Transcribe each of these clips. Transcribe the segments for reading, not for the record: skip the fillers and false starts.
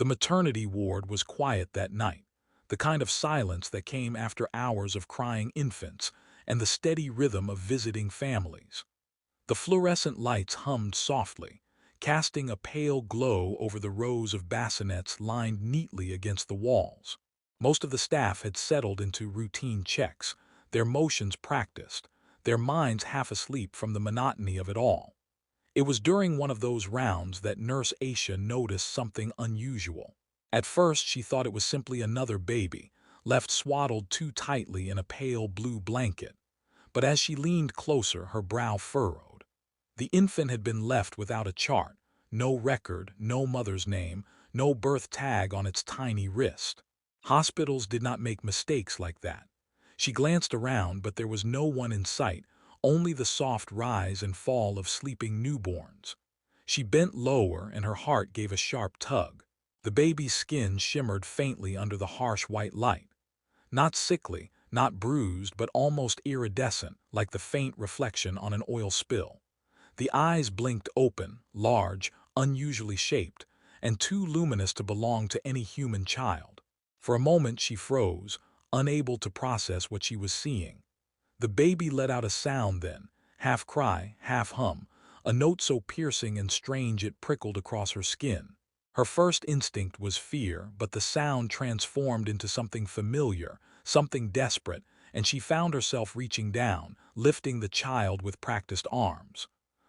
The maternity ward was quiet that night, the kind of silence that came after hours of crying infants and the steady rhythm of visiting families. The fluorescent lights hummed softly, casting a pale glow over the rows of bassinets lined neatly against the walls. Most of the staff had settled into routine checks, their motions practiced, their minds half asleep from the monotony of it all. It was during one of those rounds that Nurse Aisha noticed something unusual. At first, she thought it was simply another baby, left swaddled too tightly in a pale blue blanket. But as she leaned closer, her brow furrowed. The infant had been left without a chart, no record, no mother's name, no birth tag on its tiny wrist. Hospitals did not make mistakes like that. She glanced around, but there was no one in sight, only the soft rise and fall of sleeping newborns. She bent lower, and her heart gave a sharp tug. The baby's skin shimmered faintly under the harsh white light. Not sickly, not bruised, but almost iridescent, like the faint reflection on an oil spill. The eyes blinked open, large, unusually shaped, and too luminous to belong to any human child. For a moment she froze, unable to process what she was seeing. The baby let out a sound then, half cry, half hum, a note so piercing and strange it prickled across her skin. Her first instinct was fear, but the sound transformed into something familiar, something desperate, and she found herself reaching down, lifting the child with practiced arms.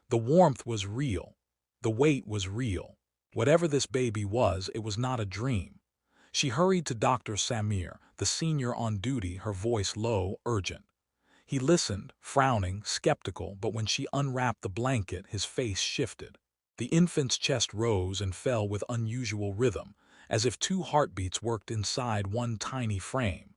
The warmth was real. The weight was real. Whatever this baby was, it was not a dream. She hurried to Dr. Samir, the senior on duty, her voice low, urgent. He listened, frowning, skeptical, but when she unwrapped the blanket, his face shifted. The infant's chest rose and fell with unusual rhythm, as if two heartbeats worked inside one tiny frame.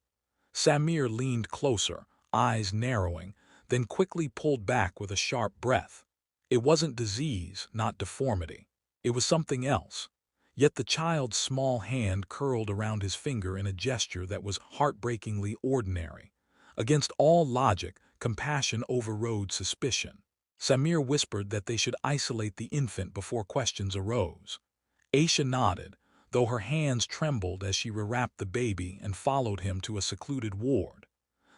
Samir leaned closer, eyes narrowing, then quickly pulled back with a sharp breath. It wasn't disease, not deformity. It was something else. Yet the child's small hand curled around his finger in a gesture that was heartbreakingly ordinary. Against all logic, compassion overrode suspicion. Samir whispered that they should isolate the infant before questions arose. Aisha nodded, though her hands trembled as she rewrapped the baby and followed him to a secluded ward.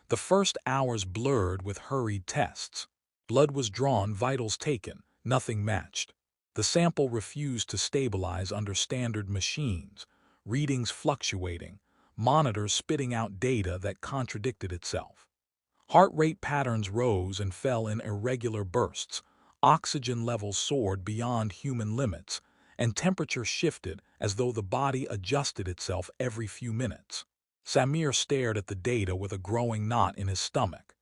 The first hours blurred with hurried tests. Blood was drawn, vitals taken, nothing matched. The sample refused to stabilize under standard machines, readings fluctuating, monitors spitting out data that contradicted itself. Heart rate patterns rose and fell in irregular bursts, oxygen levels soared beyond human limits, and temperature shifted as though the body adjusted itself every few minutes. Samir stared at the data with a growing knot in his stomach.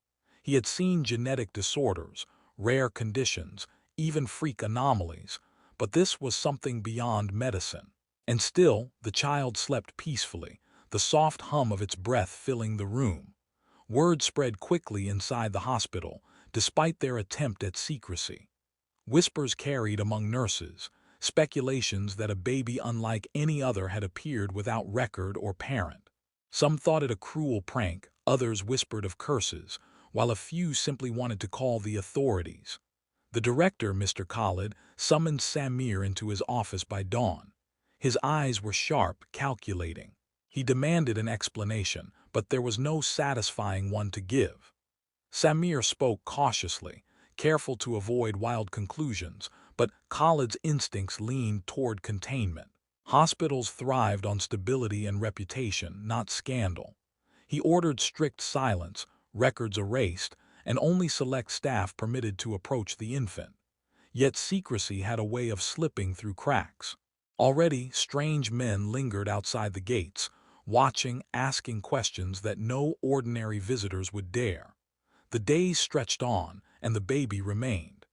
He had seen genetic disorders, rare conditions, even freak anomalies, but this was something beyond medicine. And still, the child slept peacefully, the soft hum of its breath filling the room. Word spread quickly inside the hospital, despite their attempt at secrecy. Whispers carried among nurses, speculations that a baby unlike any other had appeared without record or parent. Some thought it a cruel prank, others whispered of curses, while a few simply wanted to call the authorities. The director, Mr. Khalid, summoned Samir into his office by dawn. His eyes were sharp, calculating. He demanded an explanation, but there was no satisfying one to give. Samir spoke cautiously, careful to avoid wild conclusions, but Khalid's instincts leaned toward containment. Hospitals thrived on stability and reputation, not scandal. He ordered strict silence, records erased, and only select staff permitted to approach the infant. Yet secrecy had a way of slipping through cracks. Already, strange men lingered outside the gates, watching, asking questions that no ordinary visitors would dare. The days stretched on, and the baby remained.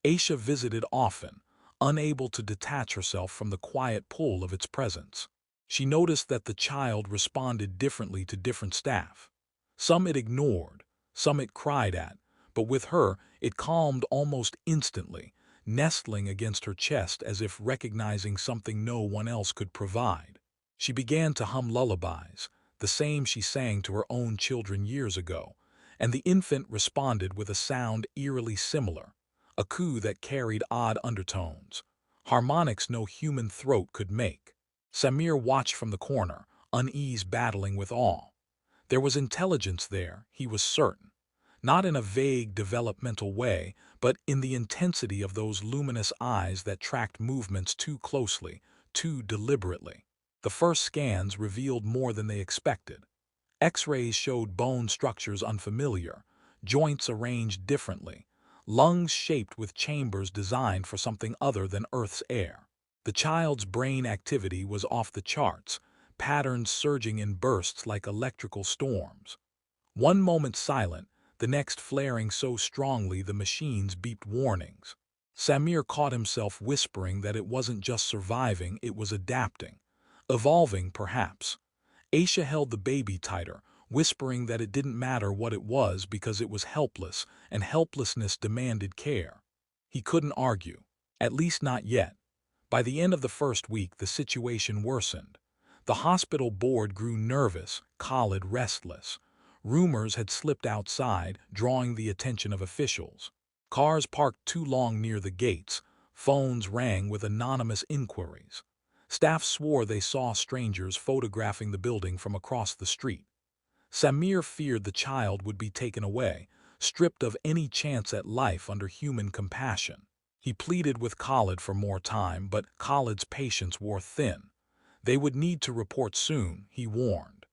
Aisha visited often, unable to detach herself from the quiet pull of its presence. She noticed that the child responded differently to different staff. Some it ignored, some it cried at, but with her it calmed almost instantly, nestling against her chest as if recognizing something no one else could provide. She began to hum lullabies, the same she sang to her own children years ago, and the infant responded with a sound eerily similar, a coo that carried odd undertones, harmonics no human throat could make. Samir watched from the corner, unease battling with awe. There was intelligence there, he was certain. Not in a vague developmental way, but in the intensity of those luminous eyes that tracked movements too closely, too deliberately. The first scans revealed more than they expected. X-rays showed bone structures unfamiliar, joints arranged differently, lungs shaped with chambers designed for something other than Earth's air. The child's brain activity was off the charts, patterns surging in bursts like electrical storms. One moment silent, the next flaring so strongly the machines beeped warnings. Samir caught himself whispering that it wasn't just surviving, it was adapting. Evolving, perhaps. Aisha held the baby tighter, whispering that it didn't matter what it was because it was helpless, and helplessness demanded care. He couldn't argue. At least not yet. By the end of the first week, the situation worsened. The hospital board grew nervous, Khalid restless. Rumors had slipped outside, drawing the attention of officials. Cars parked too long near the gates. Phones rang with anonymous inquiries. Staff swore they saw strangers photographing the building from across the street. Samir feared the child would be taken away, stripped of any chance at life under human compassion. He pleaded with Khalid for more time, but Khalid's patience wore thin. They would need to report soon, he warned.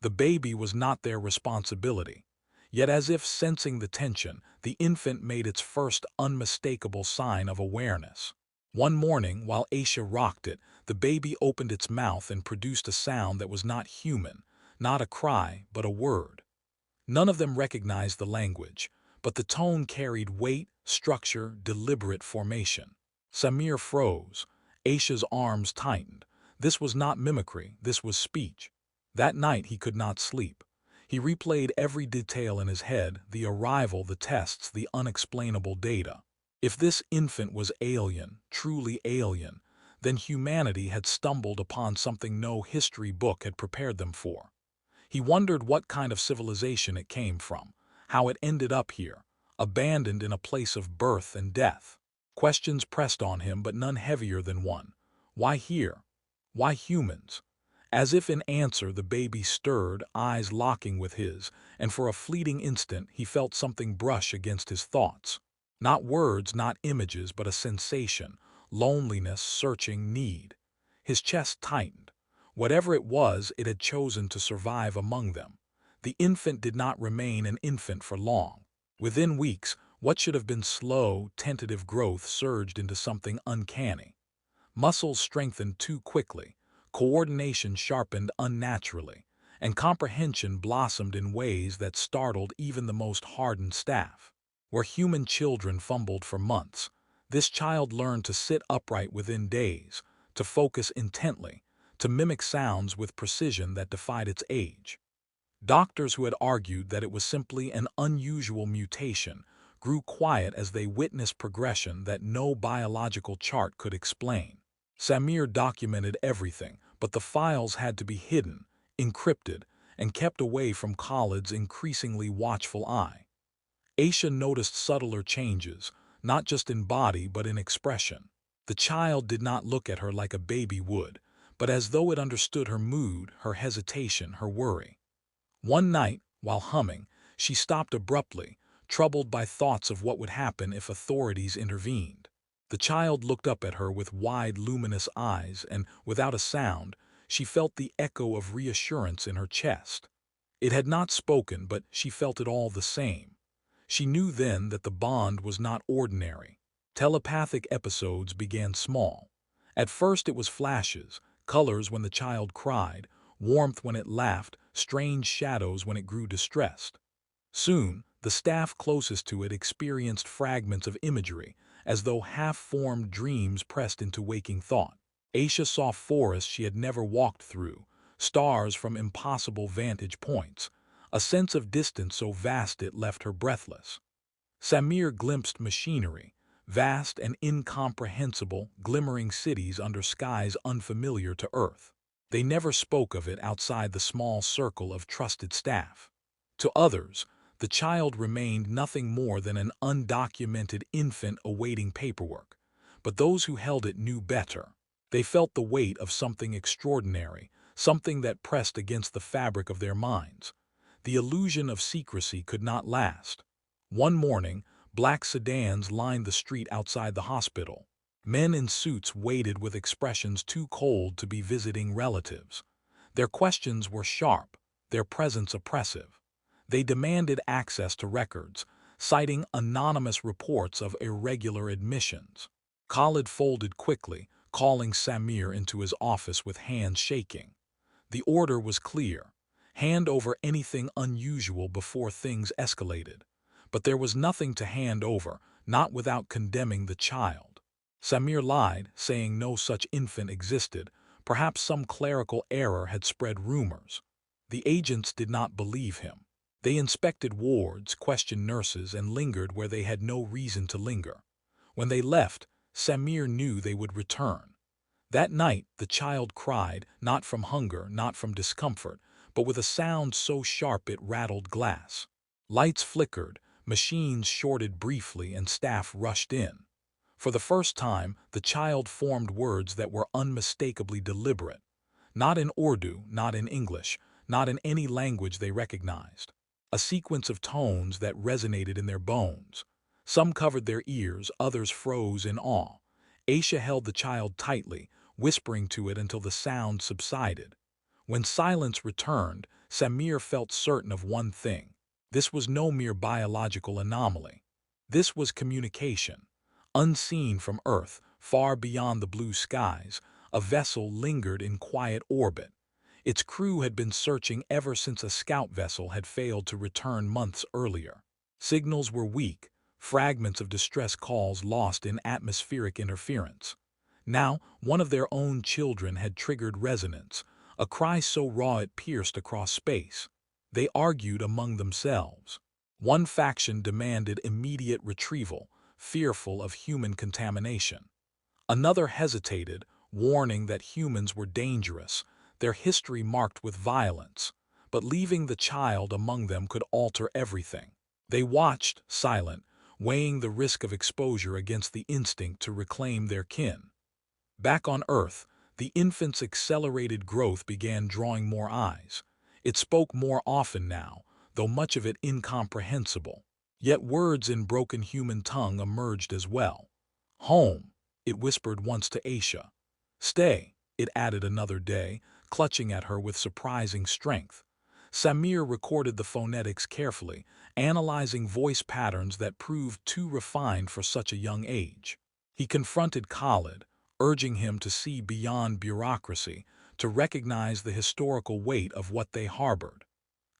The baby was not their responsibility. Yet as if sensing the tension, the infant made its first unmistakable sign of awareness. One morning, while Aisha rocked it, the baby opened its mouth and produced a sound that was not human, not a cry, but a word. None of them recognized the language, but the tone carried weight, structure, deliberate formation. Samir froze. Aisha's arms tightened. This was not mimicry, this was speech. That night he could not sleep. He replayed every detail in his head, the arrival, the tests, the unexplainable data. If this infant was alien, truly alien, then humanity had stumbled upon something no history book had prepared them for. He wondered what kind of civilization it came from, how it ended up here, abandoned in a place of birth and death. Questions pressed on him, but none heavier than one. Why here? Why humans? As if in answer, the baby stirred, eyes locking with his, and for a fleeting instant he felt something brush against his thoughts. Not words, not images, but a sensation, loneliness, searching, need. His chest tightened. Whatever it was, it had chosen to survive among them. The infant did not remain an infant for long. Within weeks, what should have been slow, tentative growth surged into something uncanny. Muscles strengthened too quickly, coordination sharpened unnaturally, and comprehension blossomed in ways that startled even the most hardened staff. Where human children fumbled for months, this child learned to sit upright within days, to focus intently, to mimic sounds with precision that defied its age. Doctors who had argued that it was simply an unusual mutation grew quiet as they witnessed progression that no biological chart could explain. Samir documented everything, but the files had to be hidden, encrypted, and kept away from Khalid's increasingly watchful eye. Aisha noticed subtler changes, not just in body but in expression. The child did not look at her like a baby would, but as though it understood her mood, her hesitation, her worry. One night, while humming, she stopped abruptly, troubled by thoughts of what would happen if authorities intervened. The child looked up at her with wide, luminous eyes, and, without a sound, she felt the echo of reassurance in her chest. It had not spoken, but she felt it all the same. She knew then that the bond was not ordinary. Telepathic episodes began small. At first it was flashes, colors when the child cried, warmth when it laughed, strange shadows when it grew distressed. Soon, the staff closest to it experienced fragments of imagery, as though half-formed dreams pressed into waking thought. Aisha saw forests she had never walked through, stars from impossible vantage points, a sense of distance so vast it left her breathless. Samir glimpsed machinery, vast and incomprehensible, glimmering cities under skies unfamiliar to Earth. They never spoke of it outside the small circle of trusted staff. To others, the child remained nothing more than an undocumented infant awaiting paperwork, but those who held it knew better. They felt the weight of something extraordinary, something that pressed against the fabric of their minds. The illusion of secrecy could not last. One morning, black sedans lined the street outside the hospital. Men in suits waited with expressions too cold to be visiting relatives. Their questions were sharp, their presence oppressive. They demanded access to records, citing anonymous reports of irregular admissions. Khalid folded quickly, calling Samir into his office with hands shaking. The order was clear: hand over anything unusual before things escalated. But there was nothing to hand over, not without condemning the child. Samir lied, saying no such infant existed. Perhaps some clerical error had spread rumors. The agents did not believe him. They inspected wards, questioned nurses, and lingered where they had no reason to linger. When they left, Samir knew they would return. That night, the child cried, not from hunger, not from discomfort, but with a sound so sharp it rattled glass. Lights flickered, machines shorted briefly, and staff rushed in. For the first time, the child formed words that were unmistakably deliberate. Not in Urdu, not in English, not in any language they recognized. A sequence of tones that resonated in their bones. Some covered their ears, others froze in awe. Aisha held the child tightly, whispering to it until the sound subsided. When silence returned, Samir felt certain of one thing. This was no mere biological anomaly. This was communication. Unseen from Earth, far beyond the blue skies, a vessel lingered in quiet orbit. Its crew had been searching ever since a scout vessel had failed to return months earlier. Signals were weak, fragments of distress calls lost in atmospheric interference. Now, one of their own children had triggered resonance, a cry so raw it pierced across space. They argued among themselves. One faction demanded immediate retrieval, fearful of human contamination. Another hesitated, warning that humans were dangerous, their history marked with violence. But leaving the child among them could alter everything. They watched, silent, weighing the risk of exposure against the instinct to reclaim their kin. Back on Earth, the infant's accelerated growth began drawing more eyes. It spoke more often now, though much of it incomprehensible. Yet words in broken human tongue emerged as well. Home, it whispered once to Aisha. Stay, it added another day, clutching at her with surprising strength. Samir recorded the phonetics carefully, analyzing voice patterns that proved too refined for such a young age. He confronted Khalid, urging him to see beyond bureaucracy, to recognize the historical weight of what they harbored.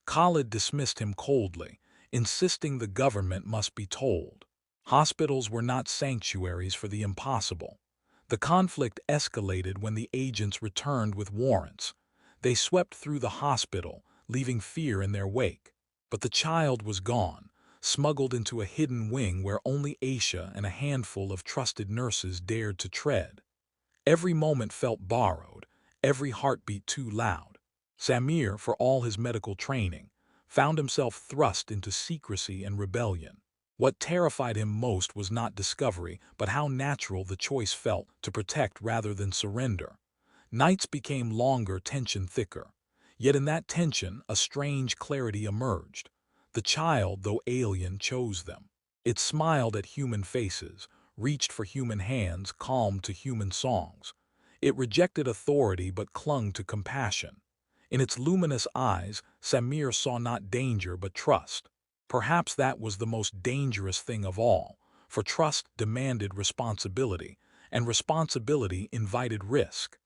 Khalid dismissed him coldly, insisting the government must be told. Hospitals were not sanctuaries for the impossible. The conflict escalated when the agents returned with warrants. They swept through the hospital, leaving fear in their wake. But the child was gone, smuggled into a hidden wing where only Aisha and a handful of trusted nurses dared to tread. Every moment felt borrowed, every heartbeat too loud. Samir, for all his medical training, found himself thrust into secrecy and rebellion. What terrified him most was not discovery, but how natural the choice felt to protect rather than surrender. Nights became longer, tension thicker. Yet in that tension, a strange clarity emerged. The child, though alien, chose them. It smiled at human faces, reached for human hands, calmed to human songs. It rejected authority but clung to compassion. In its luminous eyes, Samir saw not danger but trust. Perhaps that was the most dangerous thing of all, for trust demanded responsibility, and responsibility invited risk.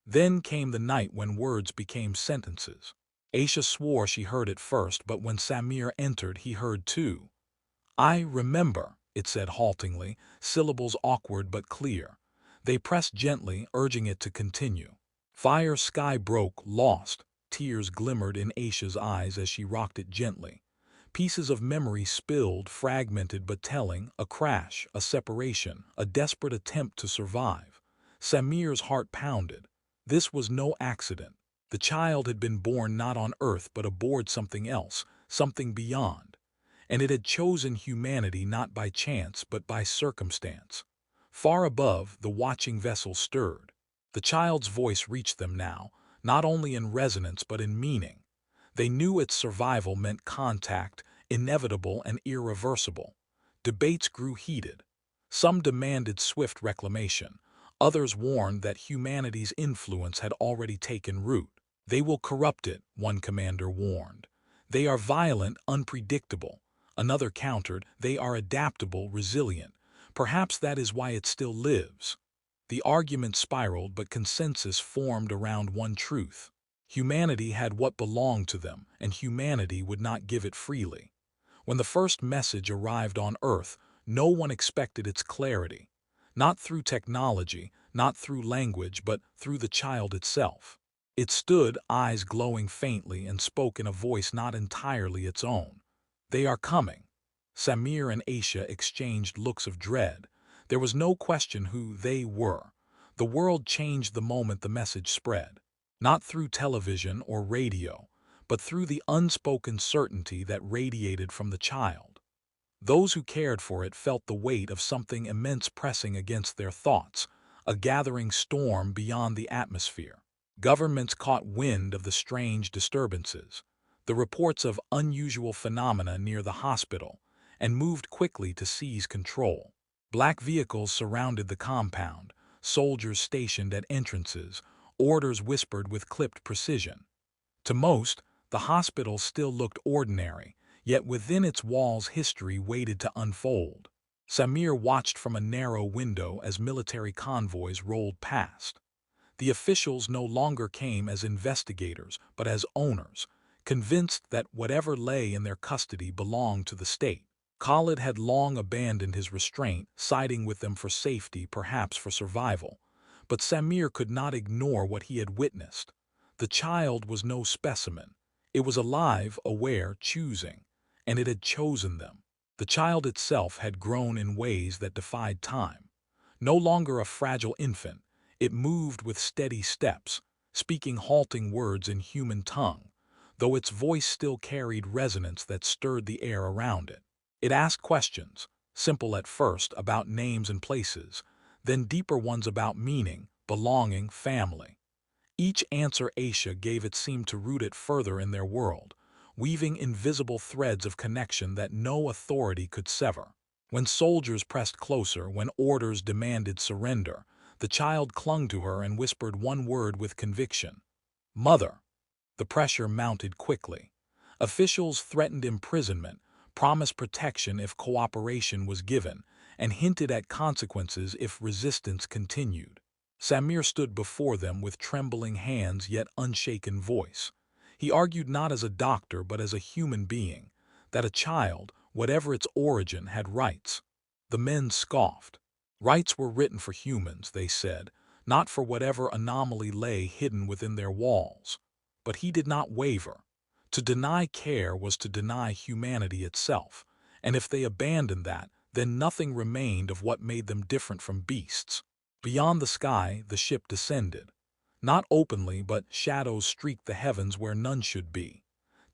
Then came the night when words became sentences. Aisha swore she heard it first, but when Samir entered, he heard too. I remember, it said haltingly, syllables awkward but clear. They pressed gently, urging it to continue. Fire sky broke, lost. Tears glimmered in Aisha's eyes as she rocked it gently. Pieces of memory spilled, fragmented but telling, a crash, a separation, a desperate attempt to survive. Samir's heart pounded. This was no accident. The child had been born not on Earth but aboard something else, something beyond. And it had chosen humanity not by chance but by circumstance. Far above, the watching vessel stirred. The child's voice reached them now, not only in resonance but in meaning. They knew its survival meant contact, inevitable and irreversible. Debates grew heated. Some demanded swift reclamation. Others warned that humanity's influence had already taken root. They will corrupt it, one commander warned. They are violent, unpredictable. Another countered, they are adaptable, resilient. Perhaps that is why it still lives. The argument spiraled, but consensus formed around one truth. Humanity had what belonged to them, and humanity would not give it freely. When the first message arrived on Earth, no one expected its clarity. Not through technology, not through language, but through the child itself. It stood, eyes glowing faintly, and spoke in a voice not entirely its own. "They are coming." Samir and Aisha exchanged looks of dread. There was no question who they were. The world changed the moment the message spread. Not through television or radio, but through the unspoken certainty that radiated from the child. Those who cared for it felt the weight of something immense pressing against their thoughts, a gathering storm beyond the atmosphere. Governments caught wind of the strange disturbances, the reports of unusual phenomena near the hospital, and moved quickly to seize control. Black vehicles surrounded the compound, soldiers stationed at entrances, orders whispered with clipped precision. To most, the hospital still looked ordinary, yet within its walls history waited to unfold. Samir watched from a narrow window as military convoys rolled past. The officials no longer came as investigators, but as owners, convinced that whatever lay in their custody belonged to the state. Khalid had long abandoned his restraint, siding with them for safety, perhaps for survival. But Samir could not ignore what he had witnessed. The child was no specimen. It was alive, aware, choosing, and it had chosen them. The child itself had grown in ways that defied time. No longer a fragile infant, it moved with steady steps, speaking halting words in human tongue, though its voice still carried resonance that stirred the air around it. It asked questions, simple at first, about names and places, then deeper ones about meaning, belonging, family. Each answer Aisha gave it seemed to root it further in their world, weaving invisible threads of connection that no authority could sever. When soldiers pressed closer, when orders demanded surrender, the child clung to her and whispered one word with conviction: "Mother." The pressure mounted quickly. Officials threatened imprisonment, promised protection if cooperation was given, and hinted at consequences if resistance continued. Samir stood before them with trembling hands yet unshaken voice. He argued not as a doctor but as a human being, that a child, whatever its origin, had rights. The men scoffed. Rights were written for humans, they said, not for whatever anomaly lay hidden within their walls. But he did not waver. To deny care was to deny humanity itself, and if they abandoned that, then nothing remained of what made them different from beasts. Beyond the sky, the ship descended. Not openly, but shadows streaked the heavens where none should be.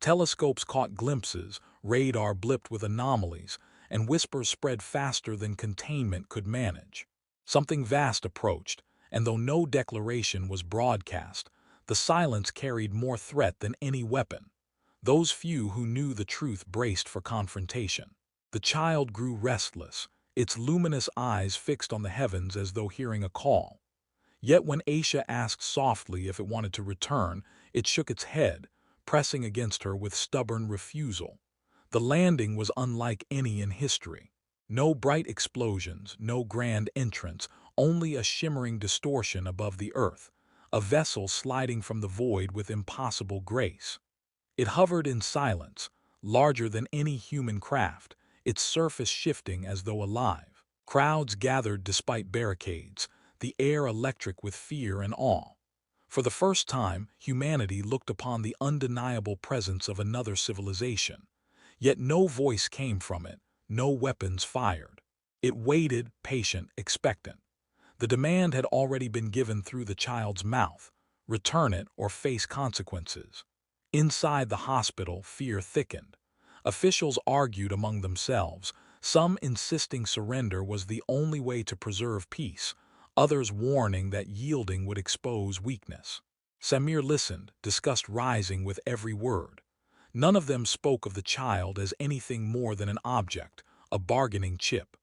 Telescopes caught glimpses, radar blipped with anomalies, and whispers spread faster than containment could manage. Something vast approached, and though no declaration was broadcast, the silence carried more threat than any weapon. Those few who knew the truth braced for confrontation. The child grew restless, its luminous eyes fixed on the heavens as though hearing a call. Yet when Aisha asked softly if it wanted to return, it shook its head, pressing against her with stubborn refusal. The landing was unlike any in history. No bright explosions, no grand entrance, only a shimmering distortion above the earth, a vessel sliding from the void with impossible grace. It hovered in silence, larger than any human craft, its surface shifting as though alive. Crowds gathered despite barricades, the air electric with fear and awe. For the first time, humanity looked upon the undeniable presence of another civilization. Yet no voice came from it, no weapons fired. It waited, patient, expectant. The demand had already been given through the child's mouth: return it or face consequences. Inside the hospital, fear thickened. Officials argued among themselves, some insisting surrender was the only way to preserve peace, others warning that yielding would expose weakness. Samir listened, disgust rising with every word. None of them spoke of the child as anything more than an object, a bargaining chip.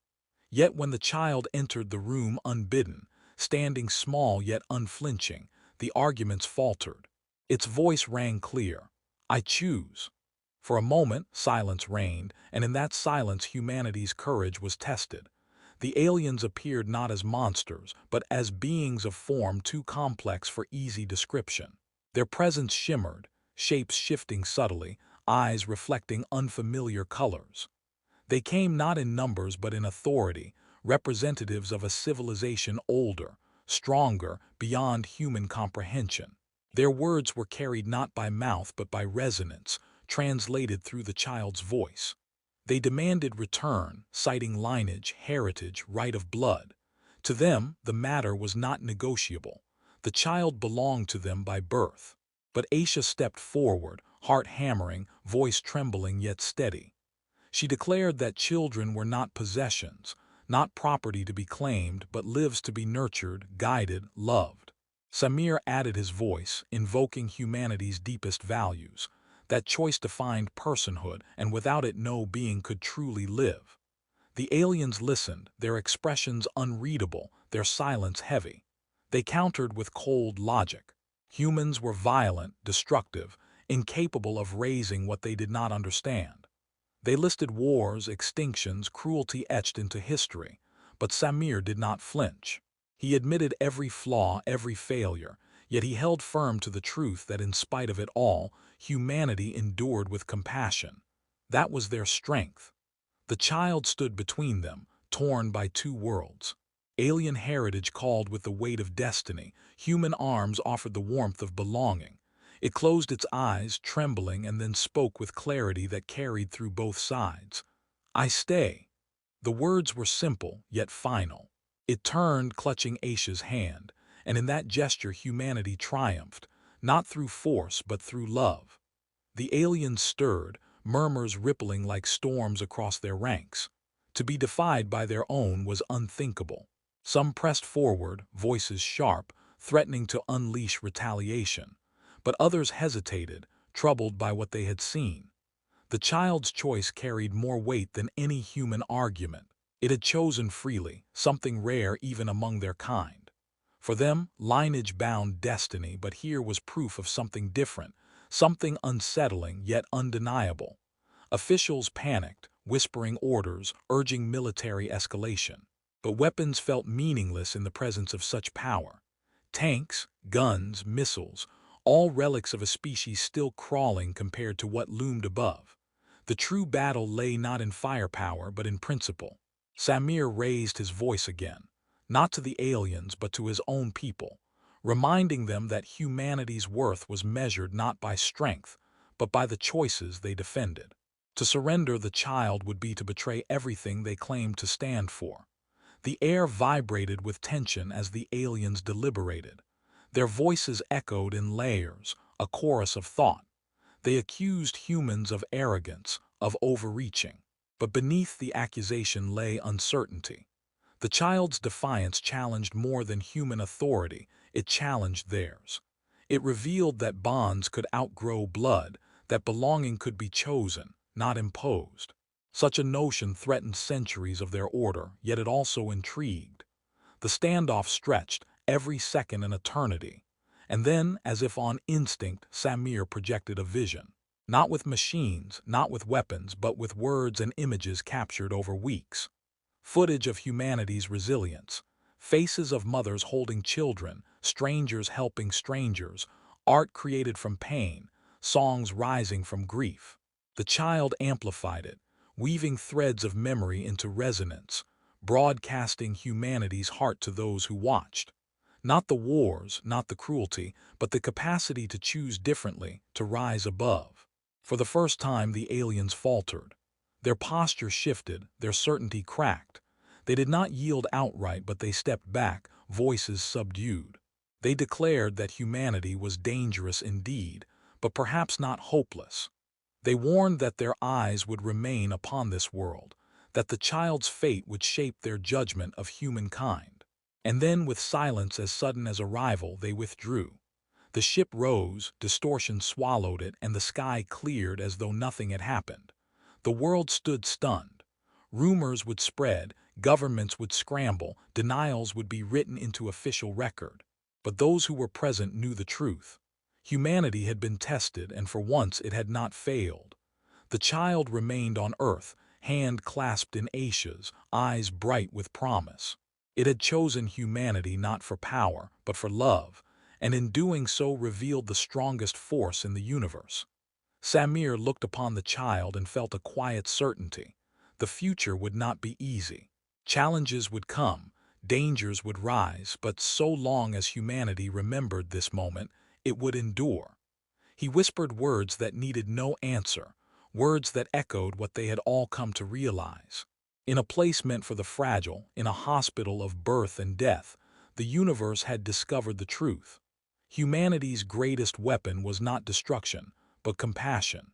Yet when the child entered the room unbidden, standing small yet unflinching, the arguments faltered. Its voice rang clear. "I choose." For a moment, silence reigned, and in that silence humanity's courage was tested. The aliens appeared not as monsters, but as beings of form too complex for easy description. Their presence shimmered, shapes shifting subtly, eyes reflecting unfamiliar colors. They came not in numbers but in authority, representatives of a civilization older, stronger, beyond human comprehension. Their words were carried not by mouth but by resonance, translated through the child's voice. They demanded return, citing lineage, heritage, right of blood. To them, the matter was not negotiable. The child belonged to them by birth. But Aisha stepped forward, heart hammering, voice trembling yet steady. She declared that children were not possessions, not property to be claimed, but lives to be nurtured, guided, loved. Samir added his voice, invoking humanity's deepest values. That choice defined personhood, and without it no being could truly live. The aliens listened, their expressions unreadable, their silence heavy. They countered with cold logic. Humans were violent, destructive, incapable of raising what they did not understand. They listed wars, extinctions, cruelty etched into history, but Samir did not flinch. He admitted every flaw, every failure, yet he held firm to the truth that in spite of it all, humanity endured with compassion. That was their strength. The child stood between them, torn by two worlds. Alien heritage called with the weight of destiny, human arms offered the warmth of belonging. It closed its eyes, trembling, and then spoke with clarity that carried through both sides. "I stay." The words were simple, yet final. It turned, clutching Aisha's hand, and in that gesture humanity triumphed, not through force but through love. The aliens stirred, murmurs rippling like storms across their ranks. To be defied by their own was unthinkable. Some pressed forward, voices sharp, threatening to unleash retaliation. But others hesitated, troubled by what they had seen. The child's choice carried more weight than any human argument. It had chosen freely, something rare even among their kind. For them, lineage bound destiny, but here was proof of something different, something unsettling yet undeniable. Officials panicked, whispering orders, urging military escalation. But weapons felt meaningless in the presence of such power. Tanks, guns, missiles, all relics of a species still crawling compared to what loomed above. The true battle lay not in firepower but in principle. Samir raised his voice again, not to the aliens but to his own people, reminding them that humanity's worth was measured not by strength, but by the choices they defended. To surrender the child would be to betray everything they claimed to stand for. The air vibrated with tension as the aliens deliberated. Their voices echoed in layers, a chorus of thought. They accused humans of arrogance, of overreaching. But beneath the accusation lay uncertainty. The child's defiance challenged more than human authority, it challenged theirs. It revealed that bonds could outgrow blood, that belonging could be chosen, not imposed. Such a notion threatened centuries of their order, yet it also intrigued. The standoff stretched, every second an eternity. And then, as if on instinct, Samir projected a vision. Not with machines, not with weapons, but with words and images captured over weeks. Footage of humanity's resilience. Faces of mothers holding children, strangers helping strangers, art created from pain, songs rising from grief. The child amplified it, weaving threads of memory into resonance, broadcasting humanity's heart to those who watched. Not the wars, not the cruelty, but the capacity to choose differently, to rise above. For the first time the aliens faltered. Their posture shifted, their certainty cracked. They did not yield outright, but they stepped back, voices subdued. They declared that humanity was dangerous indeed, but perhaps not hopeless. They warned that their eyes would remain upon this world, that the child's fate would shape their judgment of humankind. And then, with silence as sudden as arrival, they withdrew. The ship rose, distortion swallowed it, and the sky cleared as though nothing had happened. The world stood stunned. Rumors would spread, governments would scramble, denials would be written into official record. But those who were present knew the truth. Humanity had been tested, and for once it had not failed. The child remained on earth, hand clasped in ashes, eyes bright with promise. It had chosen humanity not for power, but for love, and in doing so revealed the strongest force in the universe. Samir looked upon the child and felt a quiet certainty. The future would not be easy. Challenges would come, dangers would rise, but so long as humanity remembered this moment, it would endure. He whispered words that needed no answer, words that echoed what they had all come to realize. In a place meant for the fragile, in a hospital of birth and death, the universe had discovered the truth. Humanity's greatest weapon was not destruction, but compassion.